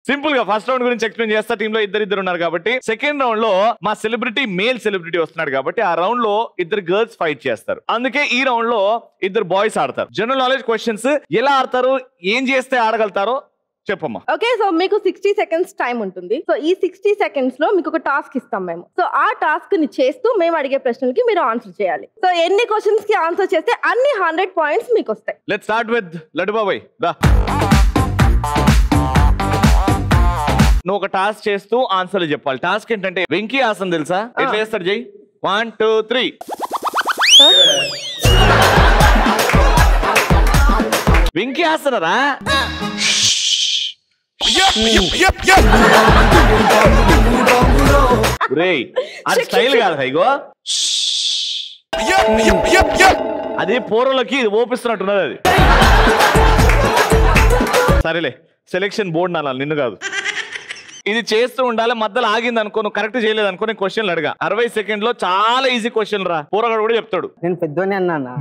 Simple గా first round గురించి explain చేస్తా. టీమ్ లో ఇద్దరు ఉన్నారు కాబట్టి సెకండ్ రౌండ్ లో మా సెలబ్రిటీ మేల్ సెలబ్రిటీ వస్తున్నాడు కాబట్టి ఆ రౌండ్ లో ఇద్దరు గర్ల్స్ ఫైట్ చేస్తారు. అందుకే ఈ రౌండ్ లో ఇద్దరు బాయ్స్ ఆడతారు. జనరల్ నాలెడ్జ్ క్వశ్చన్స్ ఎలా ఆడతారు, ఏం చేస్తే ఆడగలుగుతారో చెప్పమ్మా. ఓకే, సో మీకు 60 seconds టైం ఉంటుంది. సో ఈ 60 seconds లో మీకు ఒక టాస్క్ ఇస్తాం మేము. సో ఆ టాస్క్ ని చేస్తూ మేము అడిగే ప్రశ్నలకి మీరు ఆన్సర్ చేయాలి. సో ఎన్ని క్వశ్చన్స్ కి ఆన్సర్ చేస్తే అన్ని 100 పాయింట్స్ మీకు వస్తాయి. లెట్స్ స్టార్ట్ విత్ లడ్డు బాబాయ్. దా, నువ్వు ఒక టాస్క్ చేస్తూ ఆన్సర్లు చెప్పాలి. టాస్క్ ఏంటంటే వెంకీ ఆసన్ తెలుసా? ఎట్లా చేస్తాడు జై? 1 2 3. వెంకీ ఆసనరా? అది స్టైల్ కాదు. ఇగో అది పూర్వలకి ఇది ఓపిస్తున్నట్టున్నది. అది సరేలే, సెలెక్షన్ బోర్డు నాలి, నిన్ను కాదు. ఇది చేస్తూ ఉండాలి. మధ్యలో ఆగింది అనుకో, నువ్వు కరెక్ట్ చేయలేదు అనుకో, నేను క్వశ్చన్లు అడగా. 60 సెకండ్ లో చాలా ఈజీ క్వశ్చన్ రా. పూరగాడు కూడా చెప్తాడు. నేను పెద్దోనే అన్నా.